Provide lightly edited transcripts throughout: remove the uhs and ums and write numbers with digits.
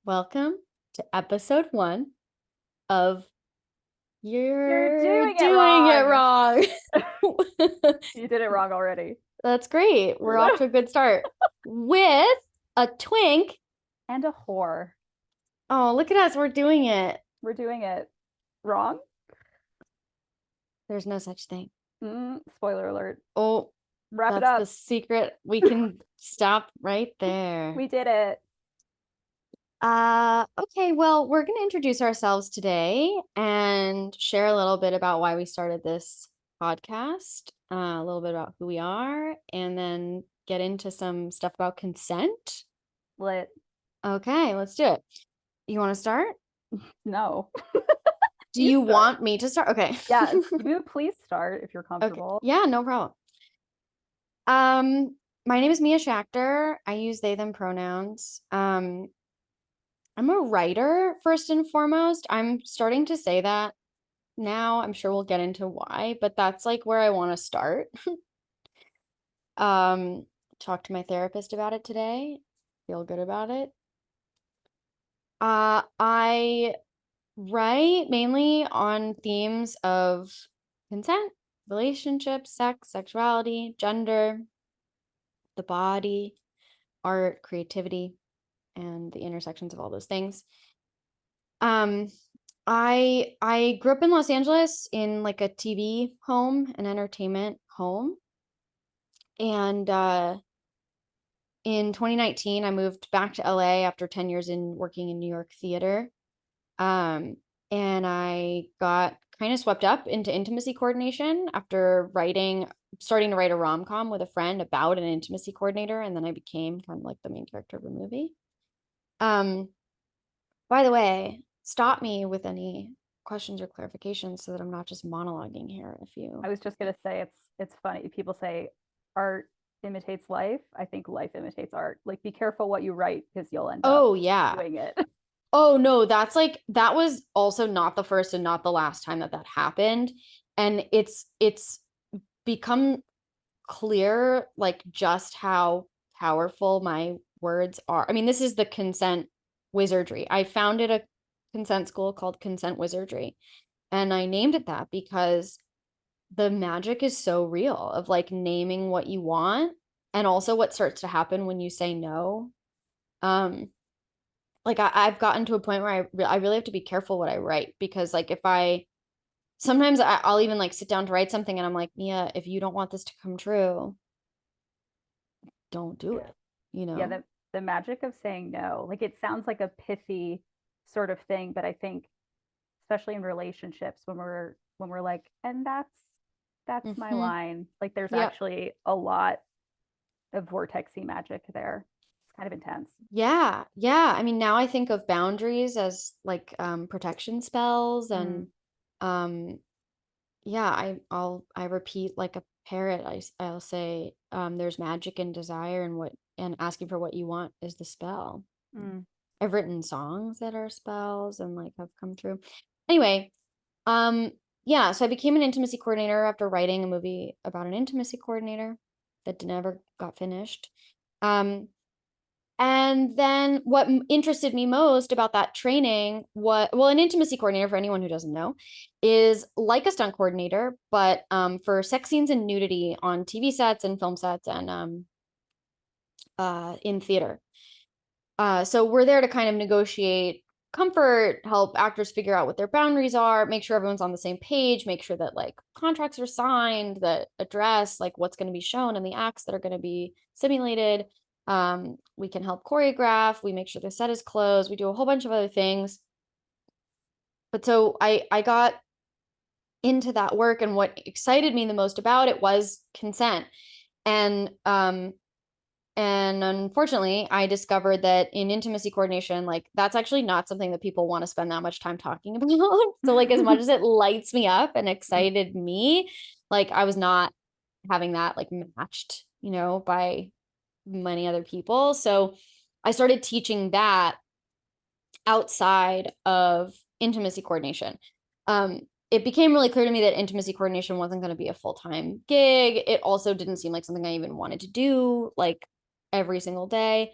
Welcome to episode 1 of You're doing Doing it It Wrong. You did it wrong already. That's great. We're off to a good start with a twink. And a whore. Oh, look at us. We're doing it. We're doing it wrong. There's no such thing. Spoiler alert. Oh, Wrap it that's up. the secret. We can stop right there. We did it. Okay, well, we're going to introduce ourselves today and share a little bit about why we started this podcast, a little bit about who we are, and then get into some stuff about consent. Lit. Okay, let's do it. You want to start? No. Do you want me to start? Okay. Yeah, you please start if you're comfortable. Okay. Yeah, no problem. My name is Mia Schachter. I use they, them pronouns. I'm a writer first and foremost. I'm starting to say that now. I'm sure we'll get into why, but that's like where I want to start. Talked to my therapist about it today. Feel good about it. I write mainly on themes of consent, relationships, sex, sexuality, gender, the body, art, creativity, and the intersections of all those things. I grew up in Los Angeles in like a TV home, an entertainment home. And in 2019, I moved back to LA after 10 years in working in New York theater. And I got kind of swept up into intimacy coordination after starting to write a rom-com with a friend about an intimacy coordinator. And then I became kind of like the main character of a movie. By the way, stop me with any questions or clarifications so that I'm not just monologuing here. I was just gonna say it's funny. People say art imitates life. I think life imitates art. Like, be careful what you write because you'll end up doing it. Oh no, that was also not the first and not the last time that happened. And it's become clear like just how powerful my words are. I mean, this is the consent wizardry. I founded a consent school called Consent Wizardry, and I named it that because the magic is so real of like naming what you want and also what starts to happen when you say no. Like I've gotten to a point where I really have to be careful what I write, because like sometimes I'll even like sit down to write something and I'm like, Mia, if you don't want this to come true, don't do it, Yeah, the magic of saying no. Like, it sounds like a pithy sort of thing, but I think especially in relationships when we're like, and that's my line. Like, there's actually a lot of vortexy magic there. It's kind of intense. Yeah. I mean, now I think of boundaries as like protection spells, and yeah, I repeat like a parrot. I'll say there's magic in desire, and asking for what you want is the spell. I've written songs that are spells and like have come true. Anyway, yeah, so I became an intimacy coordinator after writing a movie about an intimacy coordinator that never got finished. And then what interested me most about that training, an intimacy coordinator, for anyone who doesn't know, is like a stunt coordinator, but for sex scenes and nudity on TV sets and film sets and in theater. So we're there to kind of negotiate comfort, help actors figure out what their boundaries are, make sure everyone's on the same page, make sure that like contracts are signed that address like what's going to be shown and the acts that are going to be simulated. We can help choreograph, we make sure the set is closed, we do a whole bunch of other things. But so I got into that work, and what excited me the most about it was consent. And unfortunately, I discovered that in intimacy coordination, like that's actually not something that people want to spend that much time talking about. So like as much as it lights me up and excited me, like I was not having that like matched, by many other people. So I started teaching that outside of intimacy coordination. It became really clear to me that intimacy coordination wasn't going to be a full-time gig. It also didn't seem like something I even wanted to do like every single day.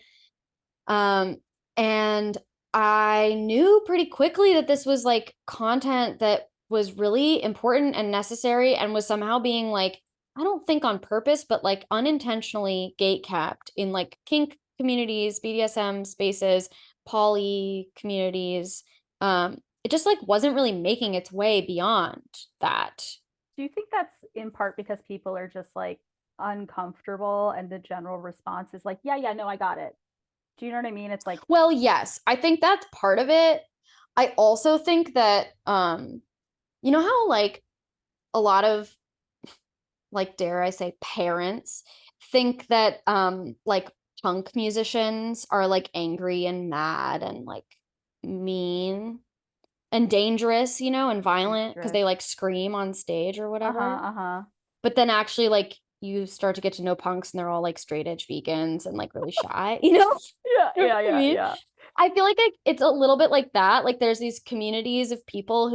And I knew pretty quickly that this was like content that was really important and necessary and was somehow being like, I don't think on purpose, but like unintentionally gate capped in like kink communities, BDSM spaces, poly communities. It just like wasn't really making its way beyond that. Do you think that's in part because people are just like uncomfortable and the general response is like, yeah, yeah, no, I got it. Do you know what I mean? It's like, Well, yes, I think that's part of it. I also think that you know how like a lot of like dare I say parents think that like punk musicians are like angry and mad and like mean and dangerous, you know, and violent because dangerous. they like scream on stage or Uh-huh, whatever. uh-huh. But then actually like you start to get to know punks and they're all like straight edge vegans and like really shy, you know? Yeah, You know yeah, what I yeah, mean? yeah. I feel like it's a little bit like that. Like there's these communities of people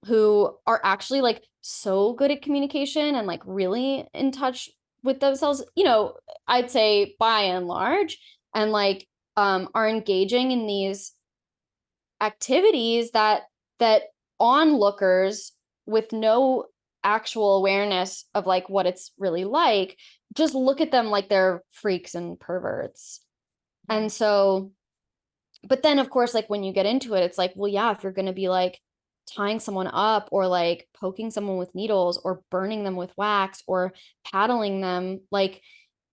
who are actually like so good at communication and like really in touch with themselves, you know, I'd say by and large, and like are engaging in these activities that onlookers with no actual awareness of like what it's really like just look at them like they're freaks and perverts. Yeah. And so but then of course like when you get into it it's like well yeah if you're going to be like tying someone up or like poking someone with needles or burning them with wax or paddling them like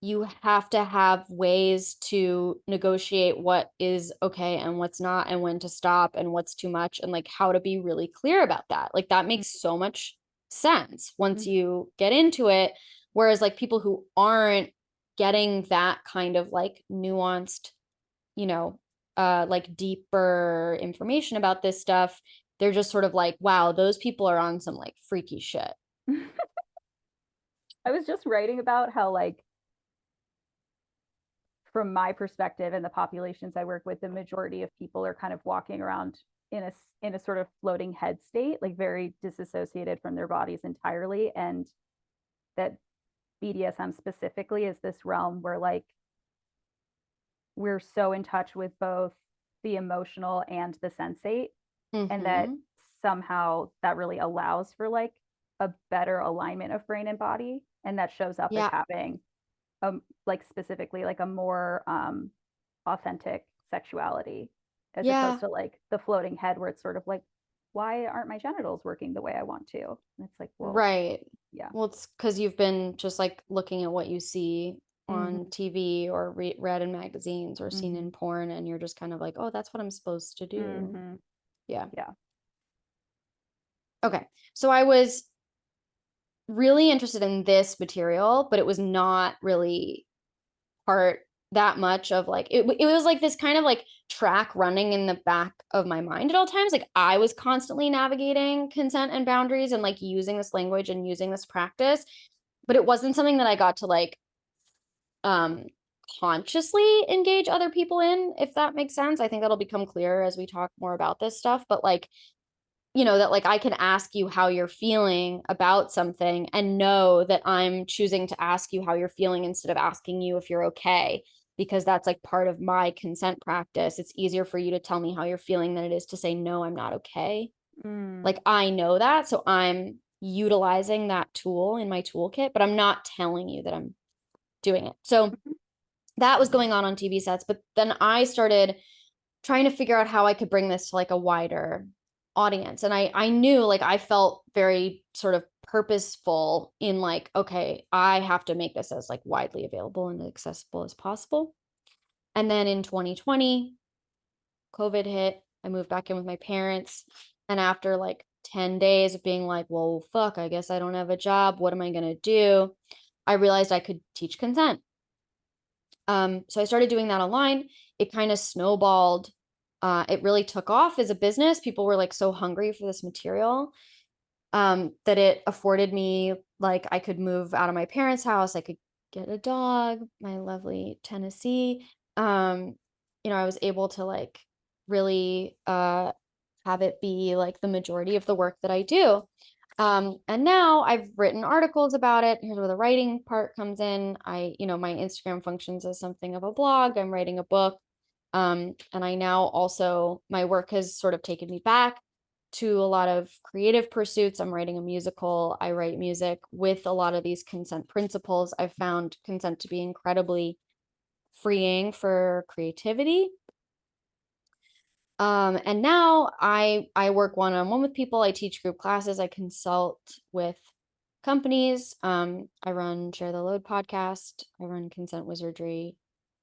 you have to have ways to negotiate what is okay and what's not and when to stop and what's too much and like how to be really clear about that like that makes so much sense once Mhm. you get into it whereas like people who aren't getting that kind of like nuanced you know like deeper information about this stuff they're just sort of like wow those people are on some like freaky shit. I was just writing about how like from my perspective and the populations I work with, the majority of people are kind of walking around in a sort of floating head state, like very disassociated from their bodies entirely. And that BDSM specifically is this realm where like we're so in touch with both the emotional and the sensate, and that Mm-hmm. somehow that really allows for like a better alignment of brain and body, and that shows up as Yeah, having like specifically like a more authentic sexuality as yeah, opposed to like the floating head where it's sort of like why aren't my genitals working the way I want to, and it's like well right. yeah. Well it's because you've been just like looking at what you see on Mm-hmm, TV or read in magazines or seen mm-hmm, in porn and you're just kind of like oh that's what I'm supposed to do. mm-hmm. Yeah. Yeah. Okay, so I was really interested in this material but it was not really part that much of like it was like this kind of like track running in the back of my mind at all times like I was constantly navigating consent and boundaries and like using this language and using this practice but it wasn't something that I got to like um consciously engage other people in if that makes sense. I think that'll become clearer as we talk more about this stuff but like you know that like I can ask you how you're feeling about something and know that I'm choosing to ask you how you're feeling instead of asking you if you're okay because that's like part of my consent practice. It's easier for you to tell me how you're feeling than it is to say no, I'm not okay. Mm. Like I know that, so I'm utilizing that tool in my toolkit, but I'm not telling you that I'm doing it. So that was going on TV sets, but then I started trying to figure out how I could bring this to like a wider audience. And I knew like I felt very sort of purposeful in like, okay, I have to make this as like widely available and accessible as possible. And then in 2020, COVID hit. I moved back in with my parents. And after like 10 days of being like, well, fuck, I guess I don't have a job. What am I going to do? I realized I could teach consent. So I started doing that online. It kind of snowballed. It really took off as a business. People were like so hungry for this material that it afforded me like I could move out of my parents' house. I could get a dog, my lovely Tennessee. Um, you know, I was able to like really have it be like the majority of the work that I do. And now I've written articles about it. Here's where the writing part comes in. You know, my Instagram functions as something of a blog. I'm writing a book. And I now also, my work has sort of taken me back to a lot of creative pursuits. I'm writing a musical. I write music with a lot of these consent principles. I've found consent to be incredibly freeing for creativity. And now I work one-on-one with people. I teach group classes. I consult with companies. I run Share the Load podcast. I run Consent Wizardry.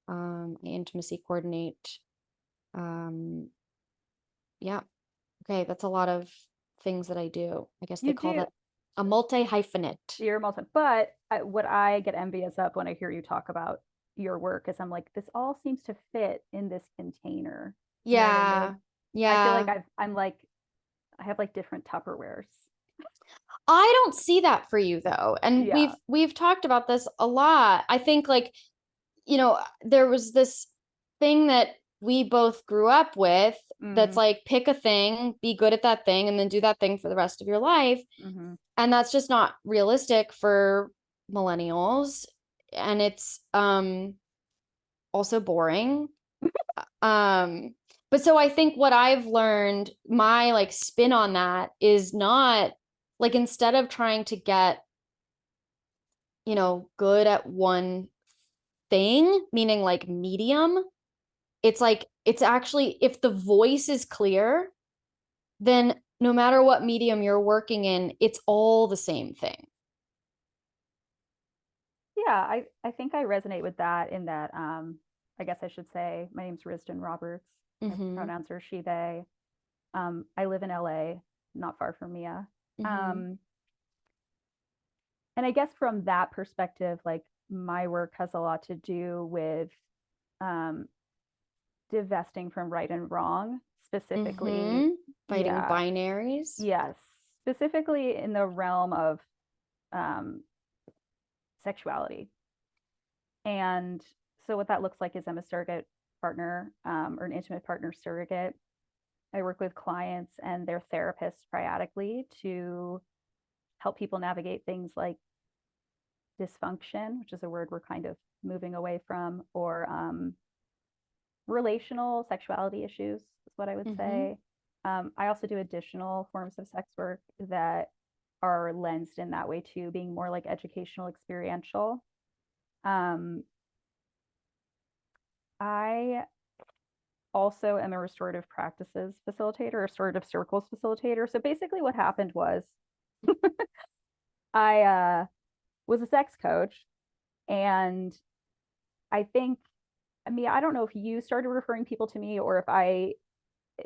I intimacy coordinate. Yeah. Okay, that's a lot of things that I do. I guess they You call do. that a multi-hyphenate. You're multi, but what I get envious of when I hear you talk about your work is I'm like, this all seems to fit in this container. You know what I Yeah. mean? I feel like Yeah. I'm like, I have like different Tupperwares. I don't see that for you though. And Yeah. we've talked about this a lot. I think like, there was this thing that we both grew up with that's Mm-hmm. like pick a thing, be good at that thing, and then do that thing for the rest of your life. Mm-hmm. And that's just not realistic for millennials. And it's also boring. Um, but so I think what I've learned, my like spin on that is not like instead of trying to get, good at one thing, meaning like medium, it's like it's actually if the voice is clear, then no matter what medium you're working in, it's all the same thing. Yeah, I think I resonate with that in that I guess I should say my name's Risdon Roberts. My Mm-hmm. pronouns are she, they. I live in LA, not far from Mia. Mm-hmm. Um, and I guess from that perspective, like my work has a lot to do with um, divesting from right and wrong, specifically. Mm-hmm. Fighting Yeah, binaries. yes, specifically in the realm of um, sexuality. And so, what that looks like is I'm a surrogate partner or an intimate partner surrogate. I work with clients and their therapists triadically to help people navigate things like dysfunction, which is a word we're kind of moving away from, or relational sexuality issues, is what I would Mm-hmm. say. I also do additional forms of sex work that are lensed in that way too, being more like educational, experiential. Um, I also am a restorative practices facilitator, restorative circles facilitator. So basically, what happened was I was a sex coach, and I think, I mean, I don't know if you started referring people to me or if I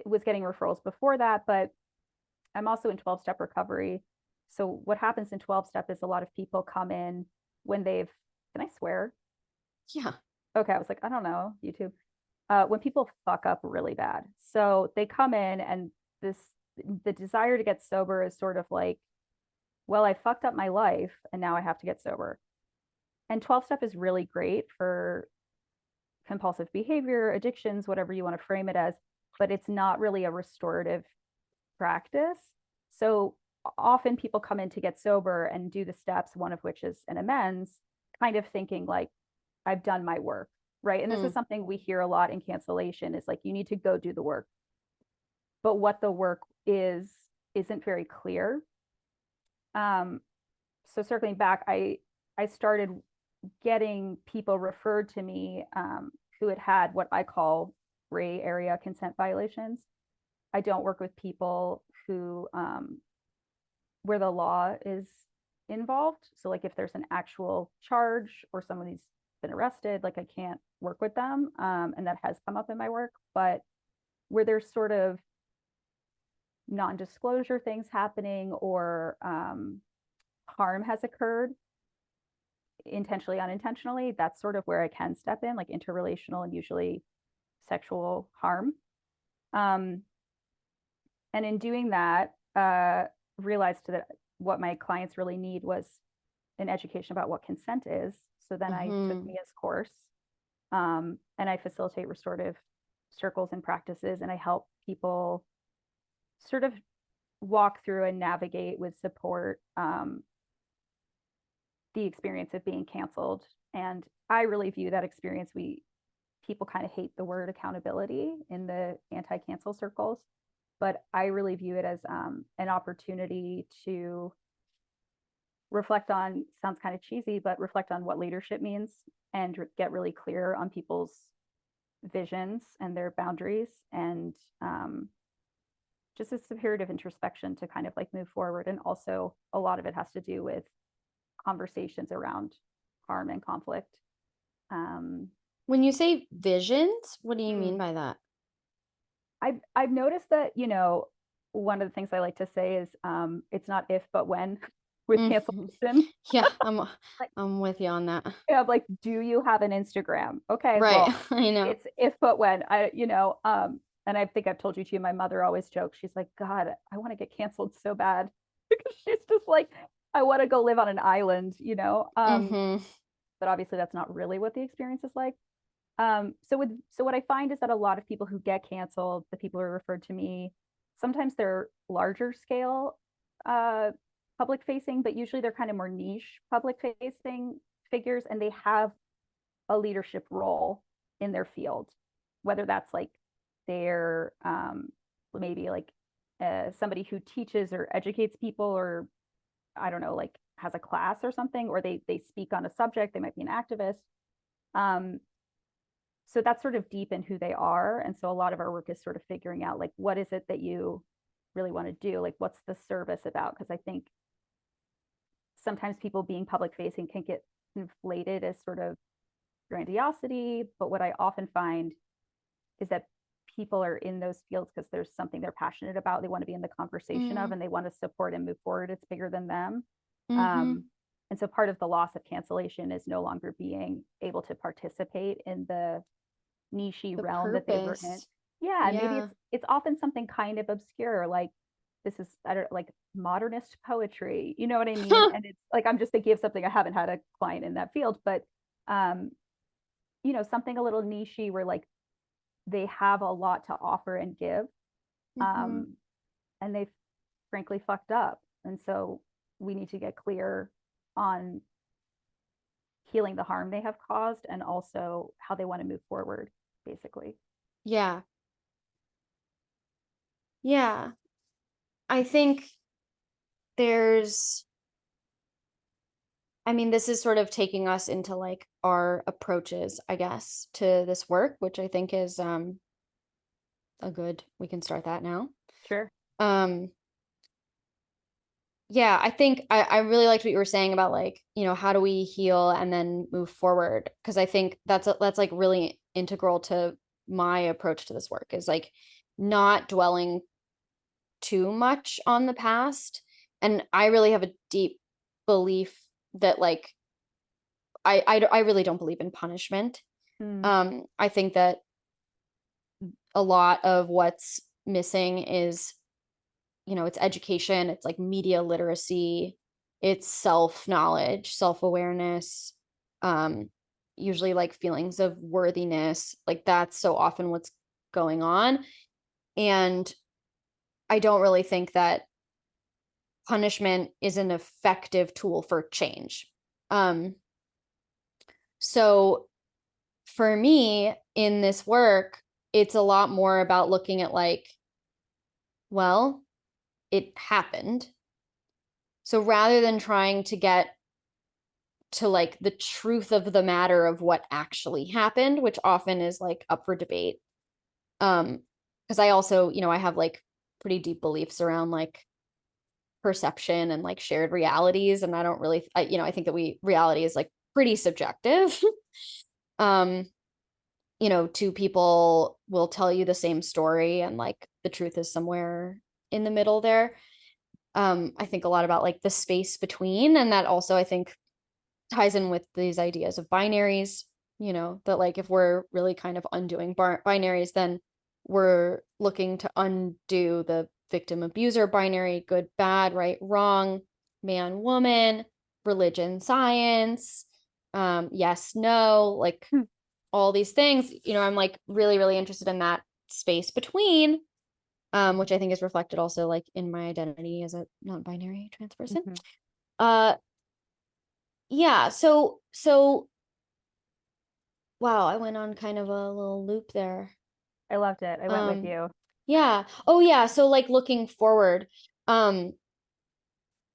was getting referrals before that, but I'm also in 12-step recovery. So what happens in 12-step is a lot of people come in when they've, can I swear? Yeah. Okay, I was like, I don't know, YouTube. When people fuck up really bad. So they come in and this, the desire to get sober is sort of like, well, I fucked up my life and now I have to get sober. And 12-step is really great for compulsive behavior, addictions, whatever you want to frame it as, but it's not really a restorative practice. So often people come in to get sober and do the steps, one of which is an amends, kind of thinking like, I've done my work, right? And this is Mm. something we hear a lot in cancellation is like, you need to go do the work. But what the work is isn't very clear. Um, so circling back, I started getting people referred to me who had had what I call gray area consent violations. I don't work with people who where the law is involved. So like if there's an actual charge or somebody's been arrested, like I can't work with them, and that has come up in my work. But where there's sort of non-disclosure things happening or harm has occurred intentionally, unintentionally, that's sort of where I can step in, like interrelational and usually sexual harm. Um, and in doing that, realized that what my clients really need was an education about what consent is. So then I took Mm-hmm. Mia's course, and I facilitate restorative circles and practices, and I help people sort of walk through and navigate with support the experience of being canceled. And I really view that experience, people kind of hate the word accountability in the anti-cancel circles, but I really view it as an opportunity to reflect on, sounds kind of cheesy, but reflect on what leadership means and get really clear on people's visions and their boundaries, and just a period of introspection to kind of like move forward. And also a lot of it has to do with conversations around harm and conflict. When you say visions, what do you mean by that? I've noticed that, you know, one of the things I like to say is it's not if but when with cancellation. Yeah, Like, I'm with you on that. yeah, like, do you have an Instagram? Okay, Right. well, I know. it's if but when. And I think I've told you too, my mother always jokes, she's like, God, I want to get canceled so bad because she's just like, I want to go live on an island, you know. But obviously that's not really what the experience is like. So what I find is that a lot of people who get canceled, the people who are referred to me, sometimes they're larger scale public facing, but usually they're kind of more niche public facing figures, and they have a leadership role in their field, whether that's like they're maybe like somebody who teaches or educates people, or I don't know, like has a class or something, or they speak on a subject, they might be an activist. So that's sort of deep in who they are. And so a lot of our work is sort of figuring out like, what is it that you really want to do? Like, what's the service about? Because I think sometimes people being public facing can get inflated as sort of grandiosity. But what I often find is that people are in those fields because there's something they're passionate about, they want to be in the conversation of, and they want to support and move forward. It's bigger than them. And so part of the loss of cancellation is no longer being able to participate in the niche realm that they were in. Yeah, maybe it's often something kind of obscure, like this is, I don't, like modernist poetry, you know what I mean? And it's like, I'm just thinking of something, I haven't had a client in that field, but you know, something a little nichey where like they have a lot to offer and give, and they've frankly fucked up. And so we need to get clear on healing the harm they have caused and also how they want to move forward, basically. Yeah. Yeah. I think I mean, this is sort of taking us into like our approaches, I guess, to this work, which I think is we can start that now. Sure. Yeah, I think I really liked what you were saying about like, you know, how do we heal and then move forward? Because I think that's like really integral to my approach to this work, is like not dwelling too much on the past. And I really have a deep belief that like I really don't believe in punishment. I think that a lot of what's missing is, you know, it's education, it's like media literacy, it's self-knowledge, self-awareness, usually like feelings of worthiness. Like that's so often what's going on. And I don't really think that punishment is an effective tool for change. So for me in this work, it's a lot more about looking at like, well, it happened. So rather than trying to get to like the truth of the matter of what actually happened, which often is like up for debate. Because I also, you know, I have like pretty deep beliefs around like perception and like shared realities. And I don't really, you know, I think that reality is like pretty subjective. You know, two people will tell you the same story and like the truth is somewhere in the middle there. I think a lot about like the space between, and that also I think ties in with these ideas of binaries, you know, that like if we're really kind of undoing binaries, then we're looking to undo the victim abuser binary, good, bad, right, wrong, man, woman, religion, science, yes, no, like all these things, you know, I'm like really, really interested in that space between, which I think is reflected also like in my identity as a non-binary trans person. Yeah, so Wow, I went on kind of a little loop there. I loved it. I went with you. Yeah. Oh yeah. So like looking forward, um,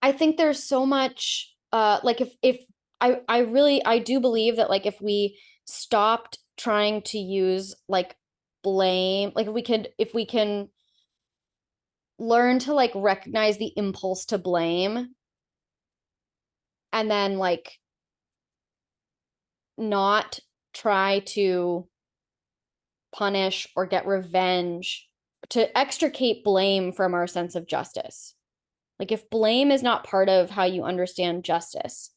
I think there's so much like if I really I do believe that like if we stopped trying to use like blame, like if we can learn to like recognize the impulse to blame and then like not try to punish or get revenge, to extricate blame from our sense of justice. Like if blame is not part of how you understand justice,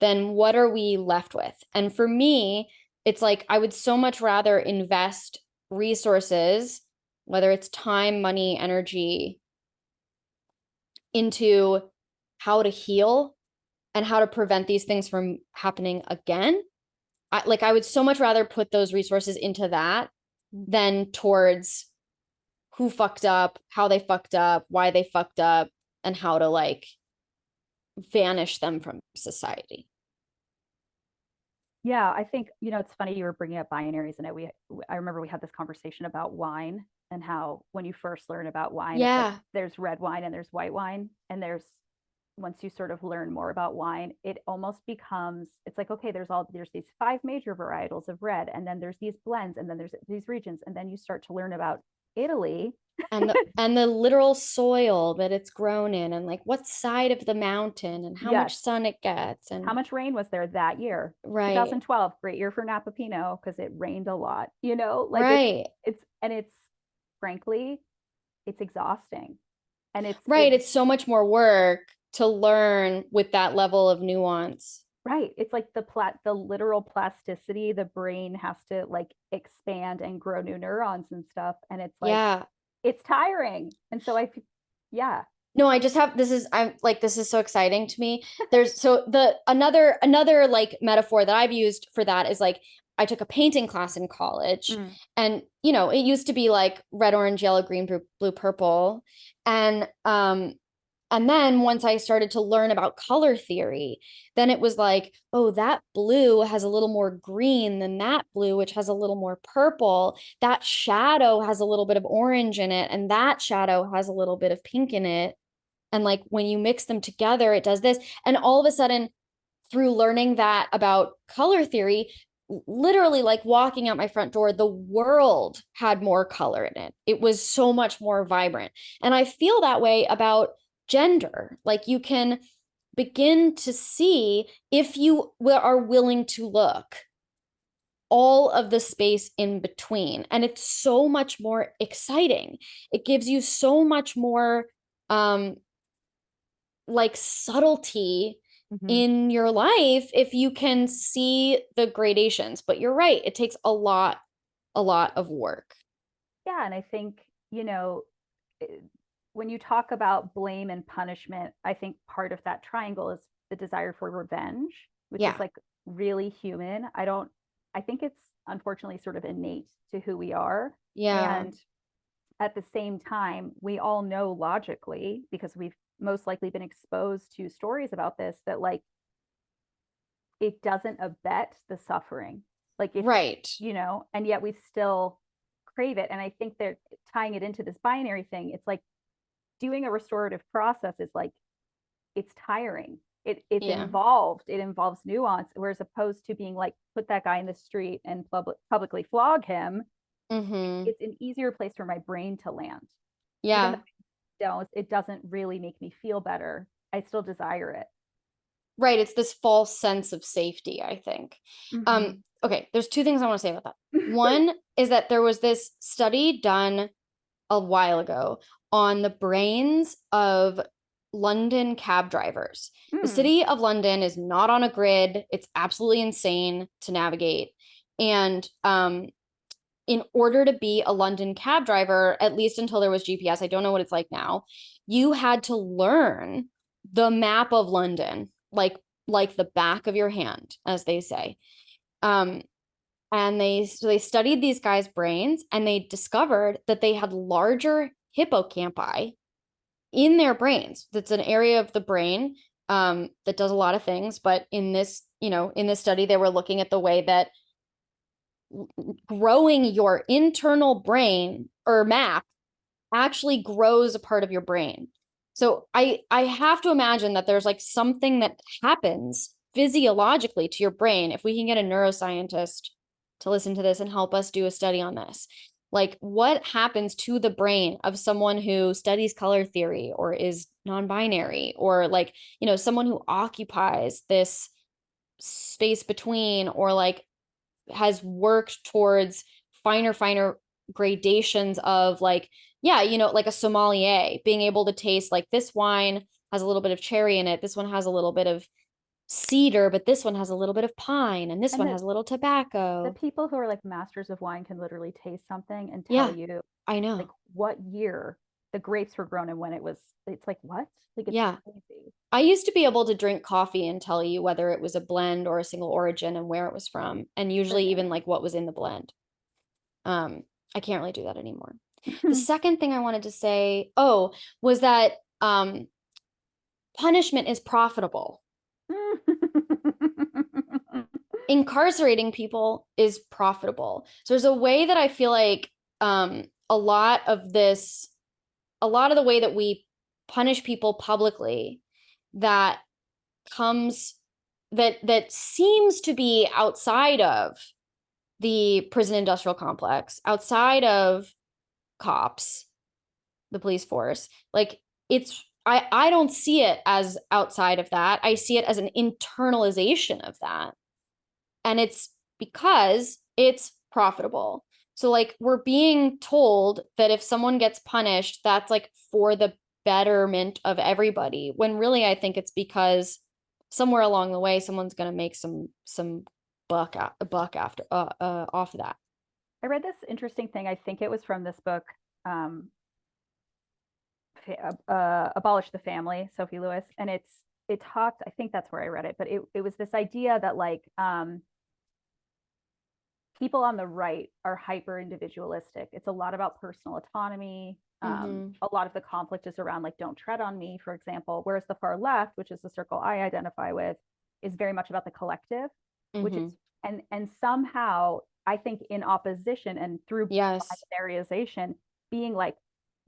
then what are we left with? And for me, it's like I would so much rather invest resources, whether it's time, money, energy, into how to heal and how to prevent these things from happening again. I would so much rather put those resources into that than towards who fucked up, how they fucked up, why they fucked up, and how to like vanish them from society. Yeah, I think, it's funny you were bringing up binaries, and I remember we had this conversation about wine and how when you first learn about wine, it's like Yeah. there's red wine and there's white wine, and once you sort of learn more about wine, it almost becomes, it's like, okay, there's these five major varietals of red, and then there's these blends, and then there's these regions, and then you start to learn about Italy. And the literal soil that it's grown in and like what side of the mountain and how much Yes. sun it gets and How much rain was there that year? right. 2012, great year for Napa Pinot because it rained a lot, like Right. it's frankly, it's exhausting. And Right. It's so much more work to learn with that level of nuance. right. It's like the literal plasticity, the brain has to like expand and grow new neurons and stuff. And it's like, Yeah. it's tiring. And so yeah. No, I just have I'm like this is so exciting to me. There's so the another like metaphor that I've used for that is like I took a painting class in college and it used to be like red, orange, yellow, green, blue, purple. And then once I started to learn about color theory, then it was like, oh, that blue has a little more green than that blue, which has a little more purple. That shadow has a little bit of orange in it, and that shadow has a little bit of pink in it. And like when you mix them together, it does this. And all of a sudden, through learning that about color theory, literally like walking out my front door, the world had more color in it. It was so much more vibrant. And I feel that way about gender. Like you can begin to see, if you are willing to look, all of the space in between. And it's so much more exciting. It gives you so much more like subtlety in your life if you can see the gradations. But you're right, it takes a lot of work. Yeah. And I think, when you talk about blame and punishment, I think part of that triangle is the desire for revenge, which is Yeah. like really human. I think it's unfortunately sort of innate to who we are. Yeah. And at the same time, we all know logically, because we've most likely been exposed to stories about this, that like it doesn't abet the suffering. Like if, Right. and yet we still crave it. And I think they're tying it into this binary thing. It's like doing a restorative process is like, it's tiring. It's Yeah. involved. It involves nuance, whereas opposed to being like, put that guy in the street and publicly flog him. It's an easier place for my brain to land. Yeah. It doesn't really make me feel better. I still desire it. Right. It's this false sense of safety, I think. Okay, there's two things I want to say about that. One is that there was this study done a while ago on the brains of London cab drivers. The city of London is not on a grid. It's absolutely insane to navigate. And in order to be a London cab driver, at least until there was GPS, I don't know what it's like now, you had to learn the map of London, like the back of your hand, as they say. And they studied these guys' brains and they discovered that they had larger hippocampi in their brains. That's an area of the brain that does a lot of things. But in this study, they were looking at the way that growing your internal brain or map actually grows a part of your brain. So I have to imagine that there's like something that happens physiologically to your brain. If we can get a neuroscientist to listen to this and help us do a study on this, like what happens to the brain of someone who studies color theory or is non-binary, or like, you know, someone who occupies this space between, or like has worked towards finer gradations of like, yeah, you know, like a sommelier being able to taste like this wine has a little bit of cherry in it, this one has a little bit of cedar, but this one has a little bit of pine, and this And one has a little the tobacco. people who are like masters of wine can literally taste something and tell Yeah, you I like know. what year the grapes were grown and when it was. It's like what? Like it's Yeah. crazy. I used to be able to drink coffee and tell you whether it was a blend or a single origin and where it was from, and usually Okay. even like what was in the blend. I can't really do that anymore. The second thing I wanted to say, was that punishment is profitable. Incarcerating people is profitable. So there's a way that I feel like a lot of the way that we punish people publicly that comes that seems to be outside of the prison industrial complex, outside of cops, the police force. Like I don't see it as outside of that. I see it as an internalization of that. And it's because it's profitable. So like we're being told that if someone gets punished, that's like for the betterment of everybody, when really I think it's because somewhere along the way someone's going to make some buck after off of that. I read this interesting thing. I think it was from this book, Abolish the Family, Sophie Lewis, and it talked. I think that's where I read it, but it was this idea that like people on the right are hyper individualistic. It's a lot about personal autonomy. A lot of the conflict is around like don't tread on me, for example, whereas the far left, which is the circle I identify with, is very much about the collective, which is and somehow I think in opposition and through Yes. binarization, being like,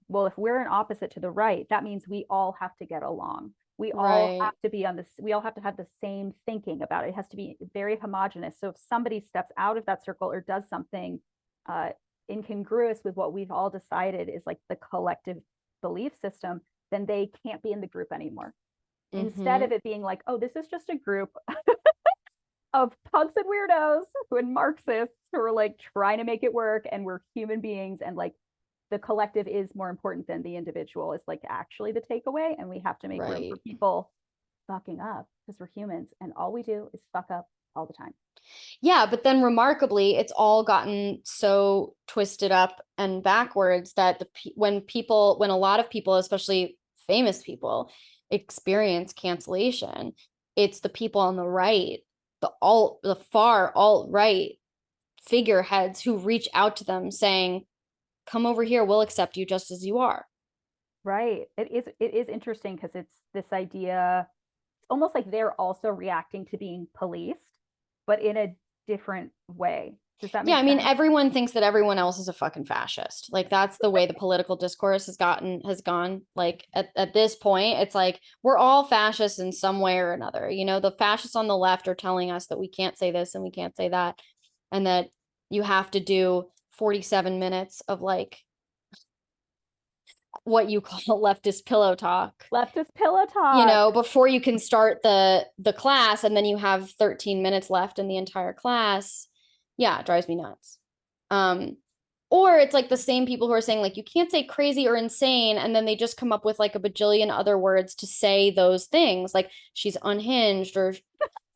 well, if we're an opposite to the right, that means we all have to get along. We all Right. have to be on this, we all have to have the same thinking about it. It has to be very homogenous. So if somebody steps out of that circle or does something incongruous with what we've all decided is like the collective belief system, then they can't be in the group anymore. Instead of it being like, oh, this is just a group of punks and weirdos and Marxists who are like trying to make it work, and we're human beings, and like the collective is more important than the individual is like actually the takeaway, and we have to make room for people fucking up because we're humans and all we do is fuck up all the time. Yeah, but then remarkably, it's all gotten so twisted up and backwards that when a lot of people, especially famous people, experience cancellation, it's the people on the right, the far alt right figureheads who reach out to them saying, "Come over here, we'll accept you just as you are." Right. It is interesting because it's this idea, it's almost like they're also reacting to being policed, but in a different way. Does that Yeah, make I mean, sense? everyone thinks that everyone else is a fucking fascist. Like that's the way the political discourse has gone. Like at this point, it's like we're all fascists in some way or another. You know, the fascists on the left are telling us that we can't say this and we can't say that, and that you have to do 47 minutes of like what you call leftist pillow talk, Leftist pillow you talk. know, before you can start the class, and then you have 13 minutes left in the entire class. Yeah, it drives me nuts. Or it's like the same people who are saying like you can't say crazy or insane, and then they just come up with like a bajillion other words to say those things, like she's unhinged,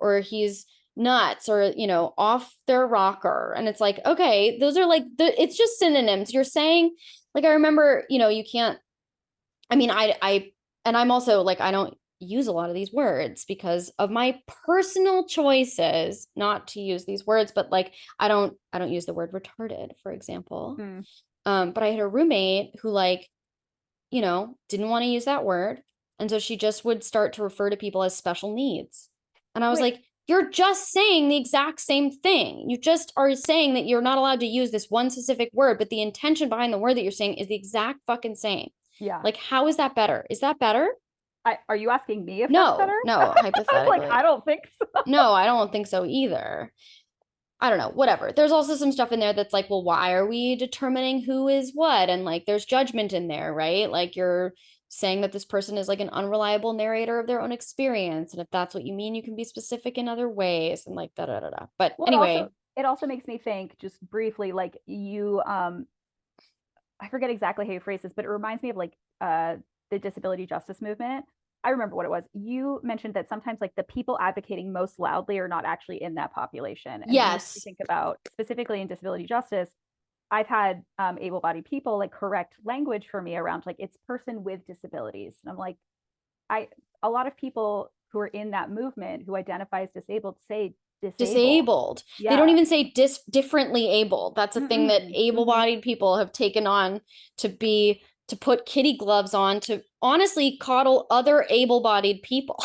or he's nuts, or you know, off their rocker. And it's like, okay, those are like it's just synonyms. You're saying, like, I remember, you know, you can't, I mean, and I'm also like, I don't use a lot of these words because of my personal choices not to use these words, but like, I don't use the word retarded, for example. Mm. But I had a roommate who like, you know, didn't want to use that word. And so she just would start to refer to people as special needs. And I was Wait, like, you're just saying the exact same thing. You just are saying that you're not allowed to use this one specific word, but the intention behind the word that you're saying is the exact fucking same. Yeah. Like, how is that better? Is that better? Are you asking me if that's better? No, hypothetically. Like, I don't think so. No, I don't think so either. I don't know, whatever. There's also some stuff in there that's like, well, why are we determining who is what? And like, there's judgment in there, right? Like, you're saying that this person is like an unreliable narrator of their own experience. And if that's what you mean, you can be specific in other ways and like, da da da da. But well, anyway. It also makes me think, just briefly, like you, I forget exactly how you phrase this, but it reminds me of like the disability justice movement. I remember what it was. You mentioned that sometimes like the people advocating most loudly are not actually in that population. And yes. it makes me think about, specifically in disability justice, I've had able-bodied people like correct language for me around like it's person with disabilities. And I'm like, a lot of people who are in that movement who identify as disabled say disabled. Yeah. They don't even say differently abled. That's a thing that able-bodied people have taken on to put kitty gloves on to honestly coddle other able-bodied people.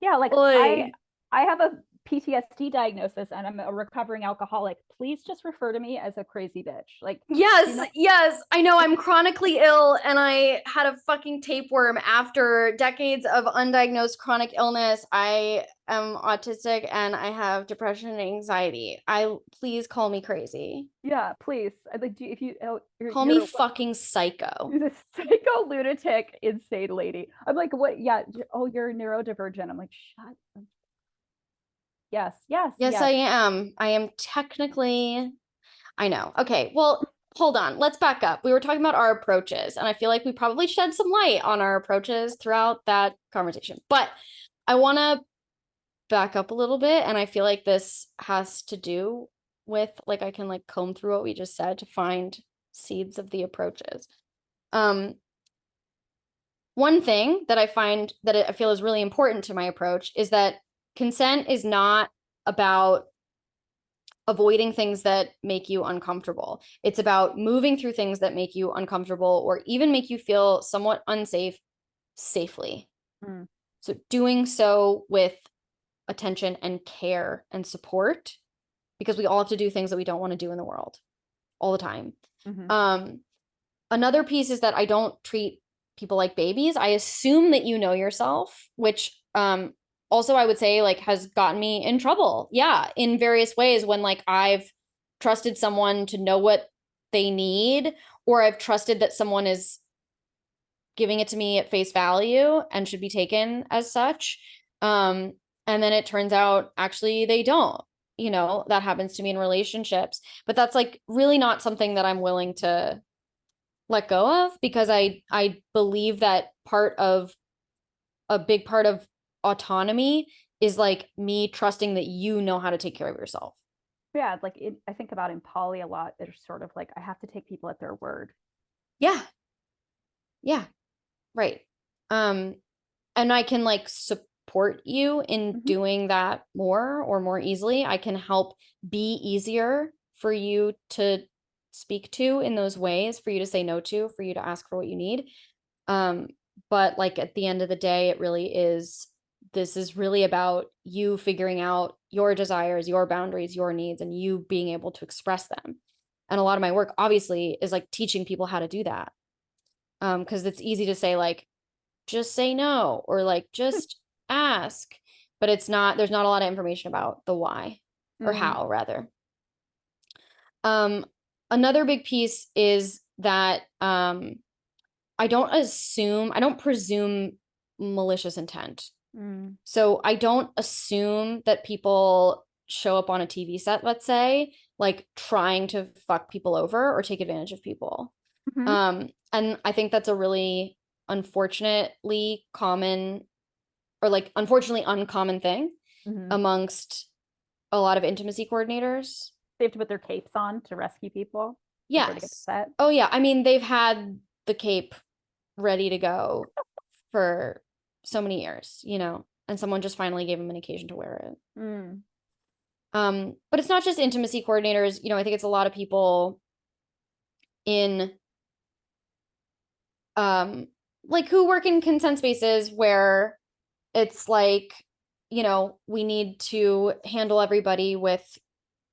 Yeah, like I have a PTSD diagnosis and I'm a recovering alcoholic. Please just refer to me as a crazy bitch. Like, yes, I know I'm chronically ill and I had a fucking tapeworm after decades of undiagnosed chronic illness. I am autistic and I have depression and anxiety. Please call me crazy. Yeah, please. Like, if you call me fucking psycho. You're the psycho lunatic insane lady. I'm like, what? Yeah. Oh, you're neurodivergent. I'm like, shut up. Yes. I am. I am technically, I know. Okay, well, hold on. Let's back up. We were talking about our approaches, and I feel like we probably shed some light on our approaches throughout that conversation. But I want to back up a little bit, and I feel like this has to do with, like, I can like comb through what we just said to find seeds of the approaches. One thing that I find that I feel is really important to my approach is that consent is not about avoiding things that make you uncomfortable. It's about moving through things that make you uncomfortable or even make you feel somewhat unsafe safely. So doing so with attention and care and support, because we all have to do things that we don't want to do in the world all the time. Another piece is that I don't treat people like babies. I assume that you know yourself, which also I would say like has gotten me in trouble. Yeah, in various ways when like I've trusted someone to know what they need, or I've trusted that someone is giving it to me at face value and should be taken as such. And then it turns out actually they don't. You know, that happens to me in relationships, but that's like really not something that I'm willing to let go of, because I believe that a big part of autonomy is like me trusting that you know how to take care of yourself. Yeah, like I think about in poly a lot. There's sort of like I have to take people at their word. Yeah, right. And I can like support you in doing that more easily. I can help be easier for you to speak to in those ways, for you to say no to, for you to ask for what you need. But like at the end of the day, this is really about you figuring out your desires, your boundaries, your needs, and you being able to express them. And a lot of my work obviously is like teaching people how to do that. Because it's easy to say like, just say no, or like just ask, but there's not a lot of information about the why, or how rather. Another big piece is that I don't presume malicious intent. So I don't assume that people show up on a TV set, let's say, like trying to fuck people over or take advantage of people. And I think that's a really unfortunately common, or like unfortunately uncommon thing amongst a lot of intimacy coordinators. They have to put their capes on to rescue people. Yes. Oh yeah. I mean, they've had the cape ready to go for so many years, you know, and someone just finally gave them an occasion to wear it. But it's not just intimacy coordinators. You know, I think it's a lot of people in like who work in consent spaces where it's like, we need to handle everybody with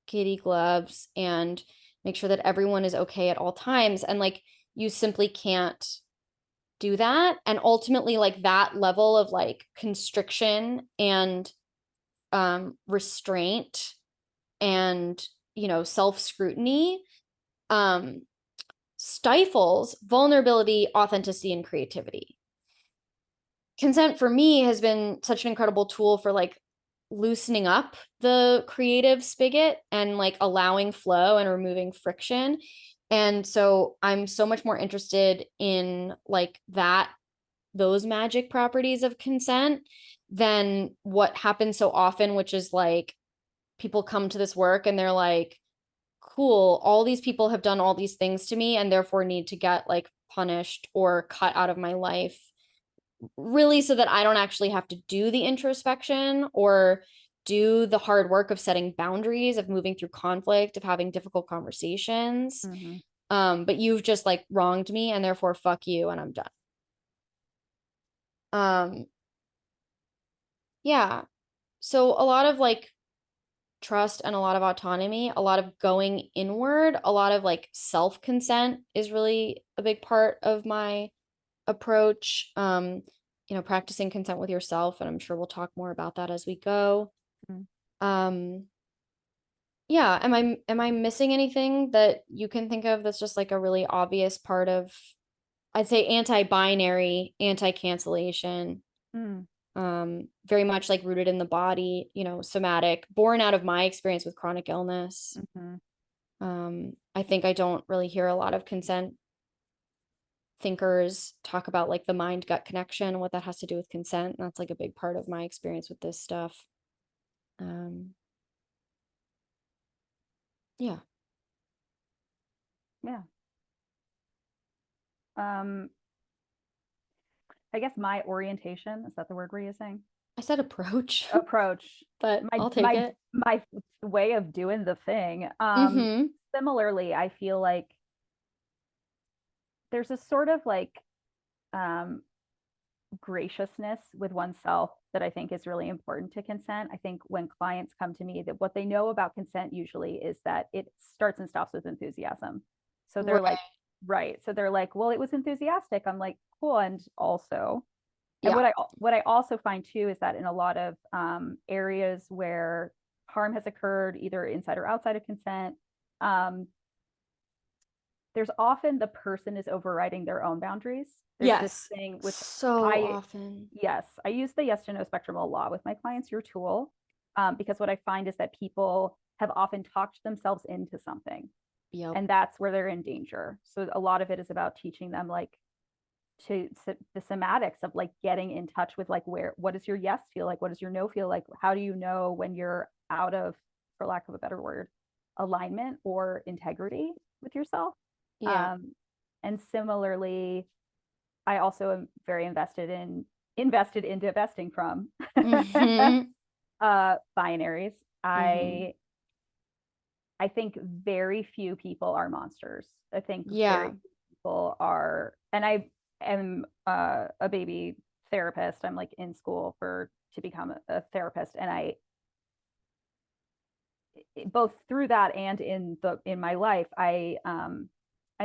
kitty gloves and make sure that everyone is okay at all times. And like, you simply can't do that. And ultimately, like that level of like constriction and restraint and, self-scrutiny stifles vulnerability, authenticity, and creativity. Consent for me has been such an incredible tool for like loosening up the creative spigot and like allowing flow and removing friction. And so I'm so much more interested in like those magic properties of consent than what happens so often, which is like people come to this work and they're like, cool, all these people have done all these things to me and therefore need to get like punished or cut out of my life, really, so that I don't actually have to do the introspection or do the hard work of setting boundaries, of moving through conflict, of having difficult conversations. But you've just like wronged me and therefore fuck you and I'm done. Yeah. So a lot of like trust and a lot of autonomy, a lot of going inward, a lot of like self-consent is really a big part of my approach. Practicing consent with yourself, and I'm sure we'll talk more about that as we go. Yeah, am I missing anything that you can think of that's just like a really obvious part of, I'd say, anti-binary, anti-cancellation? Very much like rooted in the body, somatic, born out of my experience with chronic illness. I think I don't really hear a lot of consent thinkers talk about like the mind gut connection and what that has to do with consent. And that's like a big part of my experience with this stuff. Yeah. Yeah. I guess my orientation, is that the word we're using? I said approach. Approach. But I'll take it. My way of doing the thing. Similarly, I feel like there's a sort of like graciousness with oneself that I think is really important to consent. I think when clients come to me, that what they know about consent usually is that it starts and stops with enthusiasm. So they're like, right. So they're like, well, it was enthusiastic. I'm like, cool. And also, and what I also find too is that in a lot of areas where harm has occurred, either inside or outside of consent, there's often the person is overriding their own boundaries. There's this thing with often. Yes, I use the yes to no spectrum a lot with my clients, your tool, because what I find is that people have often talked themselves into something. And that's where they're in danger. So a lot of it is about teaching them like to the somatics of like getting in touch with like what does your yes feel like? What does your no feel like? How do you know when you're out of, for lack of a better word, alignment or integrity with yourself? And similarly, I also am very invested in divesting from binaries. I think very few people are monsters. I think very few people are, and I am a baby therapist. I'm like in school to become a therapist, and I both through that and in my life, I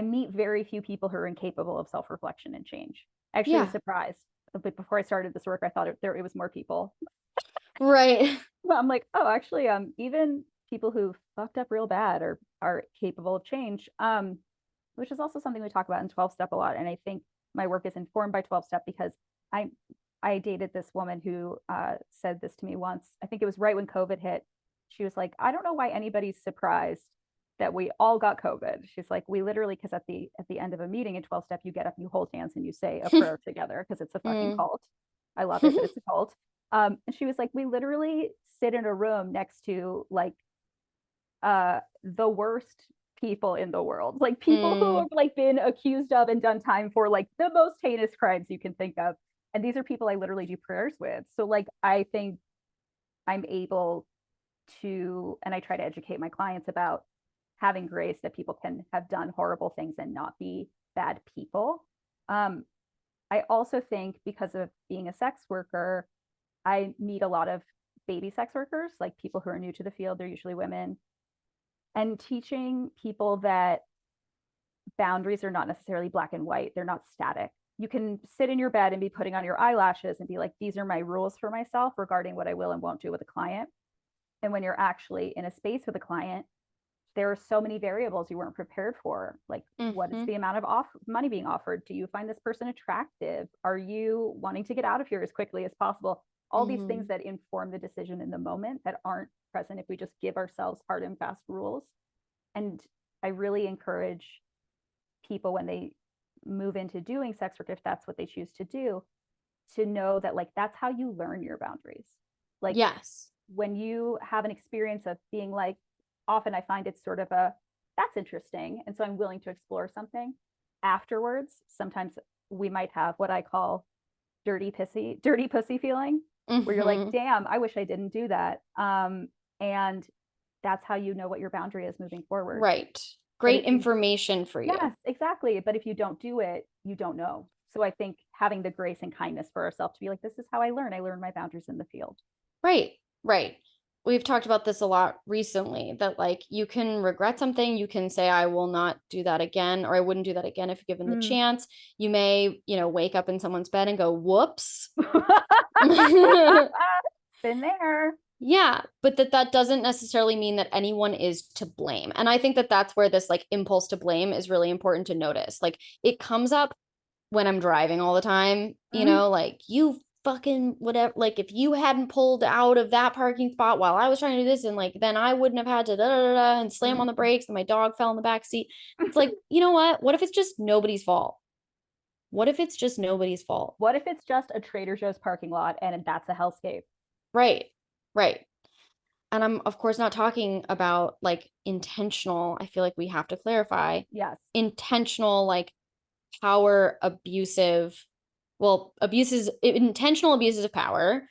meet very few people who are incapable of self-reflection and change. Actually, I was surprised. But before I started this work, I thought it was more people. Right. But I'm like, oh, actually, even people who fucked up real bad are capable of change, which is also something we talk about in 12-step a lot. And I think my work is informed by 12-step because I dated this woman who said this to me once. I think it was right when COVID hit. She was like, I don't know why anybody's surprised that we all got COVID. She's like, we literally, because at the end of a meeting in 12-step, you get up, you hold hands, and you say a prayer together because it's a fucking cult. I love it, but it's a cult. And she was like, we literally sit in a room next to like the worst people in the world, like people who have like been accused of and done time for like the most heinous crimes you can think of. And these are people I literally do prayers with. So like, I think I'm able to, and I try to educate my clients about having grace that people can have done horrible things and not be bad people. I also think because of being a sex worker, I meet a lot of baby sex workers, like people who are new to the field. They're usually women, and teaching people that boundaries are not necessarily black and white. They're not static. You can sit in your bed and be putting on your eyelashes and be like, these are my rules for myself regarding what I will and won't do with a client. And when you're actually in a space with a client, there are so many variables you weren't prepared for. Like, what is the amount of money being offered? Do you find this person attractive? Are you wanting to get out of here as quickly as possible? All these things that inform the decision in the moment that aren't present if we just give ourselves hard and fast rules. And I really encourage people, when they move into doing sex work, if that's what they choose to do, to know that like that's how you learn your boundaries. Like, yes, when you have an experience of being like, often I find it's sort of a, that's interesting, and so I'm willing to explore something. Afterwards, sometimes we might have what I call dirty pussy feeling, where you're like, damn, I wish I didn't do that. And that's how you know what your boundary is moving forward. Right. Great information for you. Yes, exactly. But if you don't do it, you don't know. So I think having the grace and kindness for ourselves to be like, this is how I learn. I learn my boundaries in the field. Right. Right. We've talked about this a lot recently, that like you can regret something. You can say, I will not do that again, or I wouldn't do that again if given the chance. You may, wake up in someone's bed and go, whoops. Been there. Yeah, but that doesn't necessarily mean that anyone is to blame. And I think that that's where this like impulse to blame is really important to notice. Like, it comes up when I'm driving all the time, like, you fucking whatever, like, if you hadn't pulled out of that parking spot while I was trying to do this, and like then I wouldn't have had to da da da and slam on the brakes, and my dog fell in the back seat. It's like, you know what if it's just nobody's fault? What if it's just nobody's fault? What if it's just a Trader Joe's parking lot and that's a hellscape? Right. And I'm of course not talking about like intentional. I feel like we have to clarify. Yes. Intentional, like power abusive, intentional abuses of power,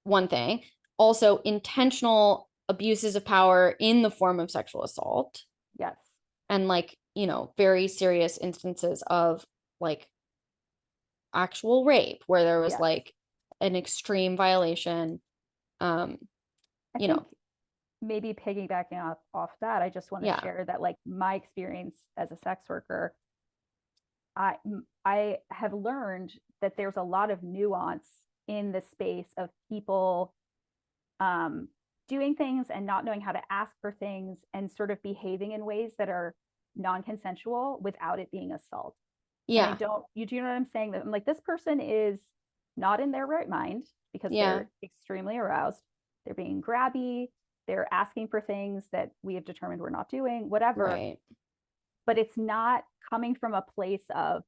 one thing. Also intentional abuses of power in the form of sexual assault. Yes. And like, very serious instances of like actual rape where there was like an extreme violation. Maybe piggybacking off that, I just want to share that like my experience as a sex worker, I have learned that there's a lot of nuance in the space of people doing things and not knowing how to ask for things and sort of behaving in ways that are non-consensual without it being assault. Yeah. And do you know what I'm saying? That I'm like, this person is not in their right mind because they're extremely aroused. They're being grabby. They're asking for things that we have determined we're not doing, whatever. Right. But it's not coming from a place of,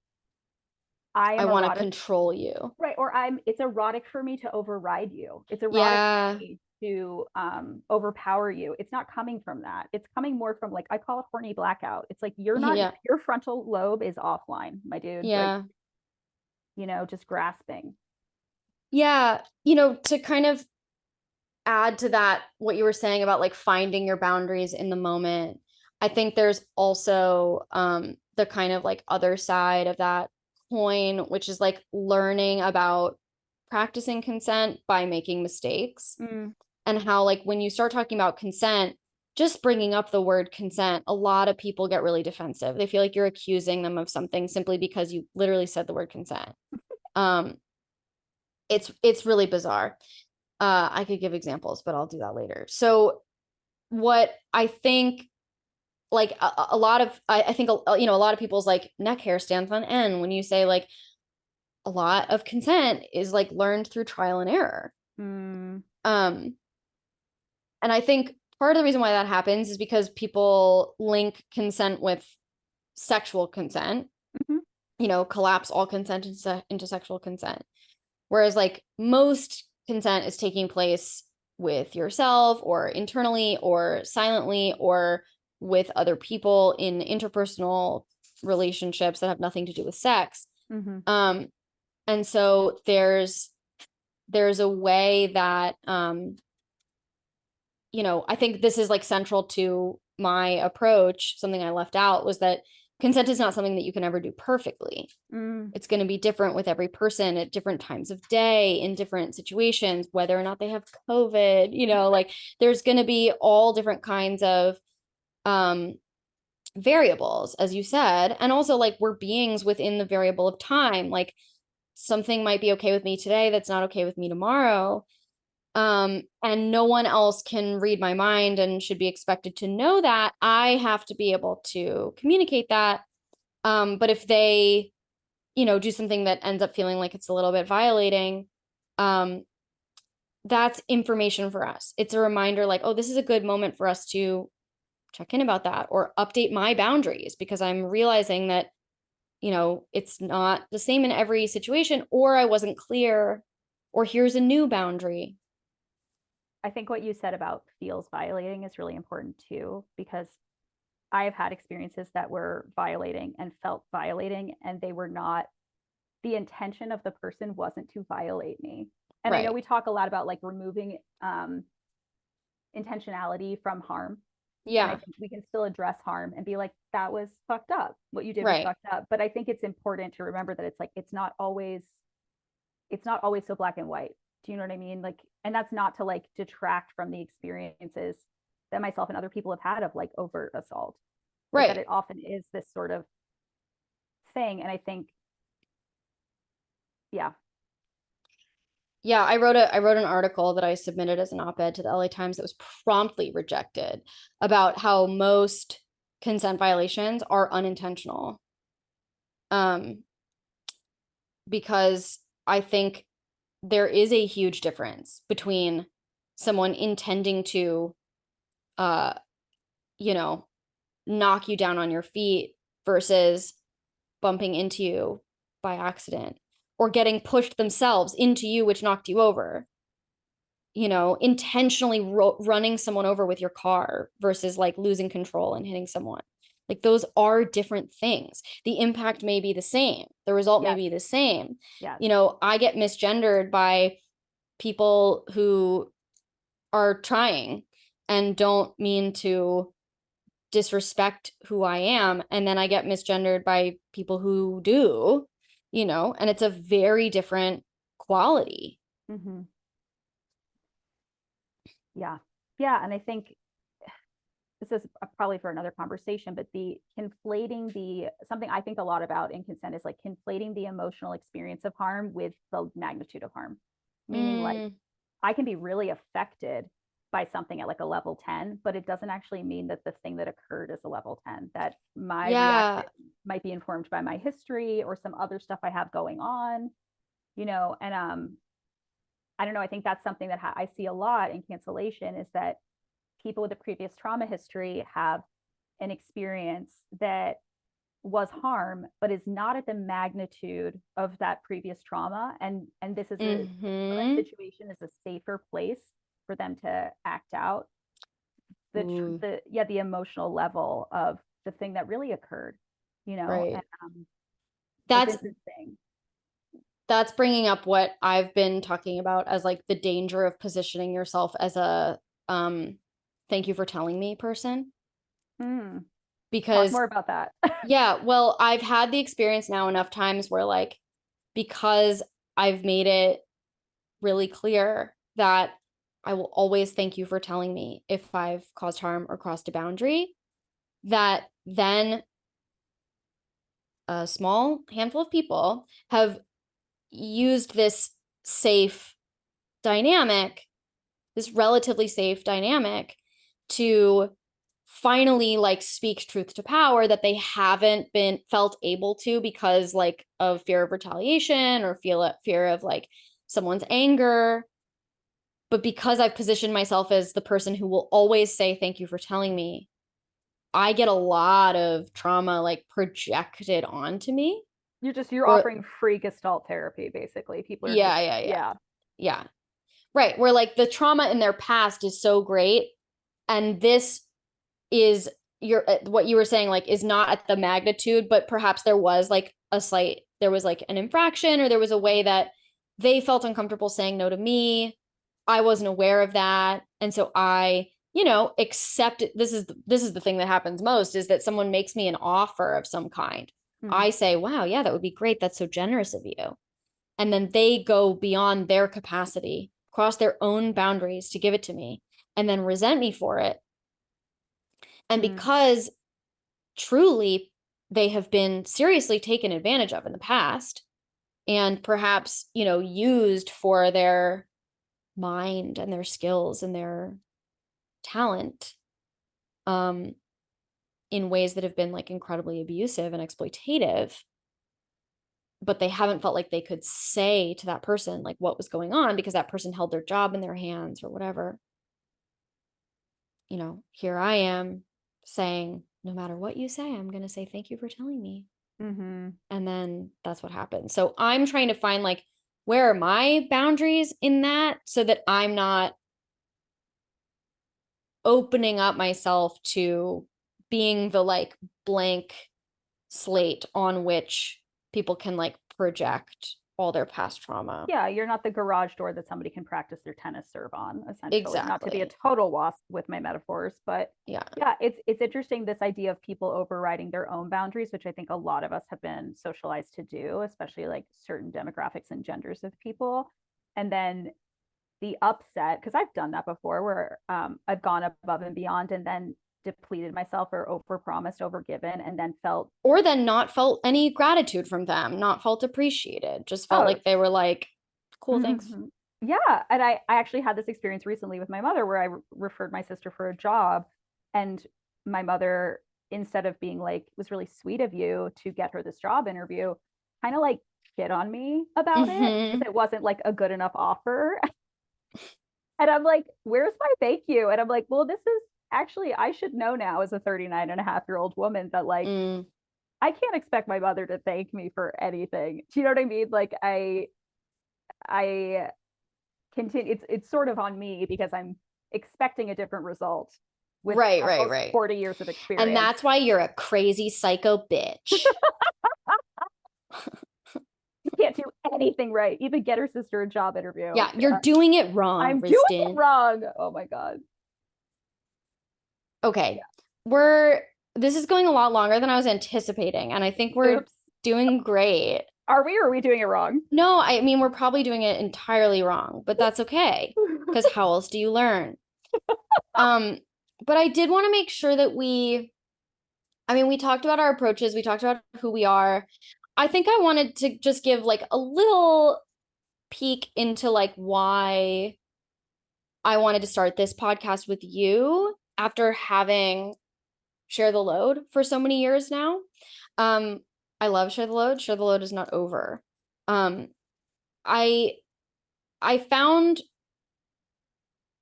I want to control you. Right. Or it's erotic for me to override you. It's erotic for me to overpower you. It's not coming from that. It's coming more from like, I call it horny blackout. It's like, your frontal lobe is offline, my dude. Yeah. Like, just grasping. Yeah. To kind of add to that, what you were saying about like finding your boundaries in the moment, I think there's also the kind of like other side of that coin, which is like learning about practicing consent by making mistakes. And how like when you start talking about consent, just bringing up the word consent, a lot of people get really defensive. They feel like you're accusing them of something simply because you literally said the word consent. It's really bizarre. I could give examples, but I'll do that later. So what I think, like a lot of, I think, a lot of people's like neck hair stands on end when you say like a lot of consent is like learned through trial and error. And I think part of the reason why that happens is because people link consent with sexual consent, collapse all consent into sexual consent. Whereas like most consent is taking place with yourself or internally or silently or with other people in interpersonal relationships that have nothing to do with sex. And so there's a way that, I think this is like central to my approach. Something I left out was that consent is not something that you can ever do perfectly. It's going to be different with every person at different times of day, in different situations, whether or not they have COVID, like there's going to be all different kinds of variables, as you said. And also, like, we're beings within the variable of time. Like, something might be okay with me today that's not okay with me tomorrow. And no one else can read my mind and should be expected to know that. I have to be able to communicate that. But if they, do something that ends up feeling like it's a little bit violating, that's information for us. It's a reminder, like, oh, this is a good moment for us to check in about that, or update my boundaries, because I'm realizing that, it's not the same in every situation, or I wasn't clear, or here's a new boundary. I think what you said about feels violating is really important too, because I've had experiences that were violating and felt violating, and they were not, the intention of the person wasn't to violate me. And I know we talk a lot about like removing intentionality from harm. Yeah. And I think we can still address harm and be like, that was fucked up. What you did was fucked up. But I think it's important to remember that it's like, it's not always so black and white. Do you know what I mean? Like, and that's not to like detract from the experiences that myself and other people have had of like overt assault. Right. That it often is this sort of thing. And I think, yeah. Yeah, I wrote an article that I submitted as an op-ed to the LA Times that was promptly rejected about how most consent violations are unintentional. Because I think there is a huge difference between someone intending to, knock you down on your feet versus bumping into you by accident, or getting pushed themselves into you, which knocked you over. Intentionally running someone over with your car versus like losing control and hitting someone. Like, those are different things. The impact may be the same. The result may be the same. Yeah. I get misgendered by people who are trying and don't mean to disrespect who I am. And then I get misgendered by people who do, and it's a very different quality. Mm-hmm. Yeah. Yeah. And I think this is probably for another conversation, but something I think a lot about in consent is like conflating the emotional experience of harm with the magnitude of harm. Meaning like, I can be really affected by something at like a level 10, but it doesn't actually mean that the thing that occurred is a level 10, that my reaction might be informed by my history or some other stuff I have going on, and I don't know. I think that's something that I see a lot in cancellation, is that people with a previous trauma history have an experience that was harm, but is not at the magnitude of that previous trauma. And this is a current situation is a safer place for them to act out the emotional level of the thing that really occurred, Right. And, that's interesting. That's bringing up what I've been talking about as like the danger of positioning yourself as a thank you for telling me person. Because talk more about that. Yeah, well, I've had the experience now enough times where, like, because I've made it really clear that I will always thank you for telling me if I've caused harm or crossed a boundary, that then a small handful of people have used this relatively safe dynamic to finally like speak truth to power that they haven't been felt able to because like of fear of retaliation or fear of like someone's anger. But because I've positioned myself as the person who will always say thank you for telling me, I get a lot of trauma like projected onto me. You're offering free Gestalt therapy, basically. People are yeah. Right. Where like the trauma in their past is so great, and this is what you were saying, like, is not at the magnitude, but perhaps there was like an infraction, or there was a way that they felt uncomfortable saying no to me. I wasn't aware of that. And so I you know, accept it. This is the thing that happens most, is that someone makes me an offer of some kind. I say, wow, yeah, that would be great. That's so generous of you. And then they go beyond their capacity, cross their own boundaries to give it to me, and then resent me for it. And because truly they have been seriously taken advantage of in the past, and perhaps, you know, used for their mind and their skills and their talent, in ways that have been like incredibly abusive and exploitative, but they haven't felt like they could say to that person like what was going on, because that person held their job in their hands or whatever. You know, here I am saying, no matter what you say, I'm going to say thank you for telling me. And then that's what happens. So I'm trying to find like, where are my boundaries in that, so that I'm not opening up myself to being the like blank slate on which people can like project all their past trauma. Yeah, you're not the garage door that somebody can practice their tennis serve on, essentially. Exactly. Not to be a total wasp with my metaphors, but yeah, it's interesting, this idea of people overriding their own boundaries, which I think a lot of us have been socialized to do, especially like certain demographics and genders of people. And then the upset, because I've done that before, where I've gone above and beyond and then depleted myself or overpromised, overgiven, and then felt, or then not felt any gratitude from them, not felt appreciated, just felt like they were like, cool, thanks. Yeah. And I actually had this experience recently with my mother, where I referred my sister for a job, and my mother, instead of being like, it was really sweet of you to get her this job interview, kind of like shit on me about it, because it wasn't like a good enough offer. And I'm like, where's my thank you? And I'm like, well, this is actually, I should know now as a 39-and-a-half-year-old woman that like, I can't expect my mother to thank me for anything. Do you know what I mean? Like I continue, it's sort of on me, because I'm expecting a different result with right 40 years of experience. And that's why you're a crazy psycho bitch. You can't do anything right, even get her sister a job interview. Yeah, you're doing it wrong. I'm Risdon. doing it wrong. Oh my God. Okay. This is going a lot longer than I was anticipating, and I think we're doing great. Are we, or are we doing it wrong? No, I mean, we're probably doing it entirely wrong, but that's okay, because how else do you learn? But I did want to make sure that we talked about our approaches, we talked about who we are. I think I wanted to just give like a little peek into like why I wanted to start this podcast with you after having Share the Load for so many years now. I love Share the Load. Share the Load is not over. I found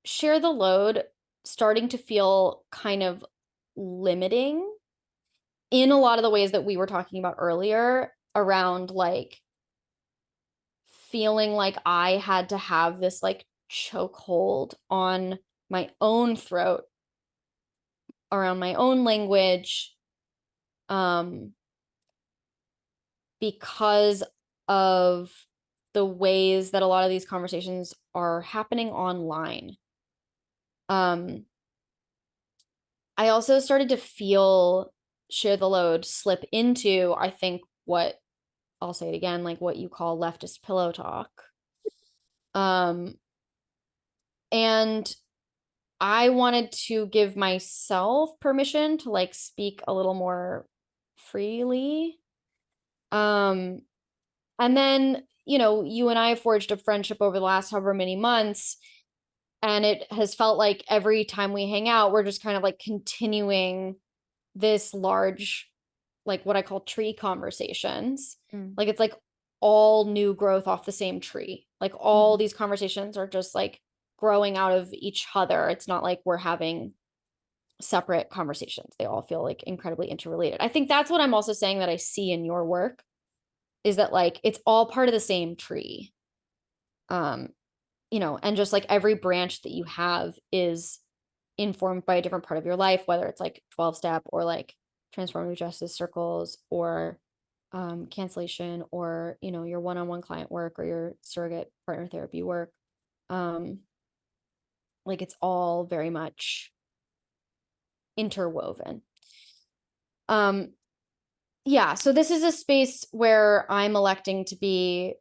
Share the Load starting to feel kind of limiting in a lot of the ways that we were talking about earlier, around like feeling like I had to have this like chokehold on my own throat around my own language, because of the ways that a lot of these conversations are happening online. I also started to feel Share the Load slip into, I think, what I'll say it again, like what you call leftist pillow talk. And I wanted to give myself permission to like speak a little more freely. And then, you know, you and I have forged a friendship over the last however many months, and it has felt like every time we hang out, we're just kind of like continuing this large, like what I call tree conversations. Like it's like all new growth off the same tree. Like all these conversations are just like growing out of each other. It's not like we're having separate conversations. They all feel like incredibly interrelated. I think that's what I'm also saying that I see in your work, is that like it's all part of the same tree. You know, and just like every branch that you have is informed by a different part of your life, whether it's like 12-step or like transformative justice circles or cancellation, or, you know, your one-on-one client work or your surrogate partner therapy work. Like it's all very much interwoven. Yeah, so this is a space where I'm electing to be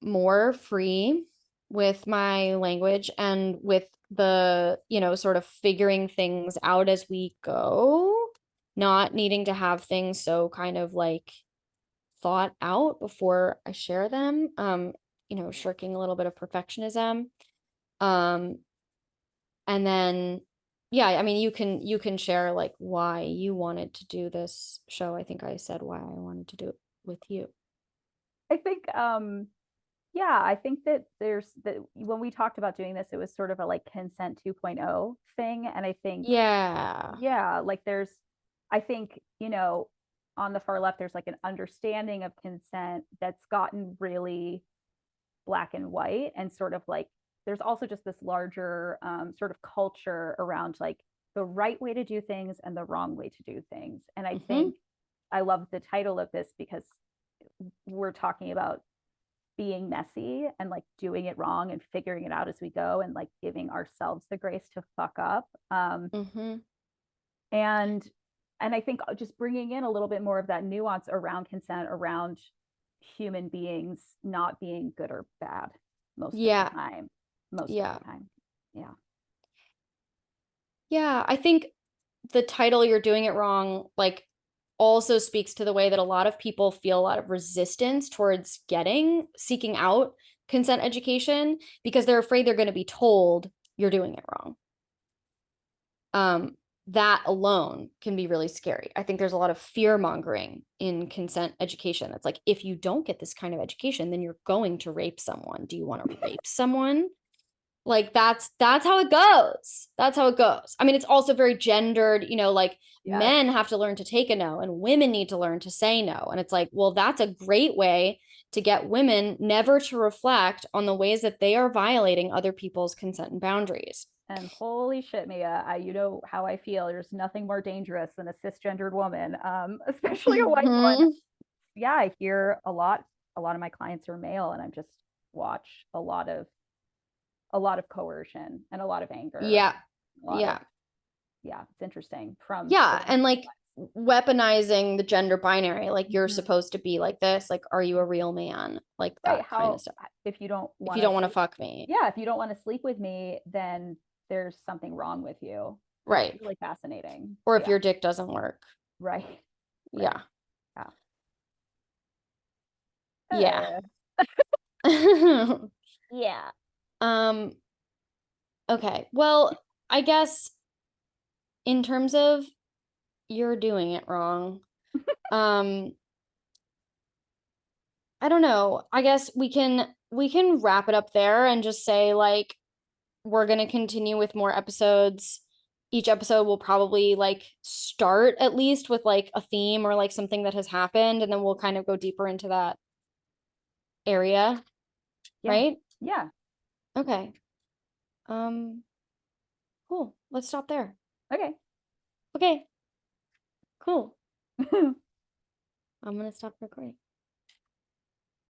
more free with my language and with the, sort of figuring things out as we go, not needing to have things so kind of like thought out before I share them, shirking a little bit of perfectionism. And then, yeah, I mean, you can share like why you wanted to do this show. I think I said why I wanted to do it with you. I think yeah, I think that there's that when we talked about doing this, it was sort of a like consent 2.0 thing. And I think, Yeah, like I think, on the far left, there's like an understanding of consent that's gotten really black and white, and sort of like there's also just this larger sort of culture around like the right way to do things and the wrong way to do things. And I think I love the title of this because we're talking about being messy and like doing it wrong and figuring it out as we go, and like giving ourselves the grace to fuck up. And I think just bringing in a little bit more of that nuance around consent, around human beings not being good or bad most of the time. Of the time. Yeah, I think the title "You're Doing It Wrong" like also speaks to the way that a lot of people feel a lot of resistance towards seeking out consent education because they're afraid they're going to be told you're doing it wrong. That alone can be really scary. I think there's a lot of fear mongering in consent education. It's like, if you don't get this kind of education, then you're going to rape someone. Do you want to rape someone? Like that's how it goes. That's how it goes. I mean, it's also very gendered, like men have to learn to take a no and women need to learn to say no. And it's like, well, that's a great way to get women never to reflect on the ways that they are violating other people's consent and boundaries. And holy shit, Mia, you know how I feel. There's nothing more dangerous than a cisgendered woman, especially a white one. Yeah, I hear a lot of my clients are male, and I just watch a lot of coercion and a lot of anger. Yeah. It's interesting. And like weaponizing the gender binary, like you're supposed to be like this, like, are you a real man? Like that kind of stuff. If you don't want to fuck me. Yeah, if you don't want to sleep with me, then there's something wrong with you. Right. It's really fascinating. Or if your dick doesn't work. Right. Yeah. Yeah. Yeah. Okay. Well, I guess in terms of you're doing it wrong, I don't know. I guess we can wrap it up there and just say like we're going to continue with more episodes. Each episode will probably like start at least with like a theme or like something that has happened, and then we'll kind of go deeper into that area. Right? Yeah. Okay. Cool. Let's stop there. Okay. Cool. I'm gonna stop recording.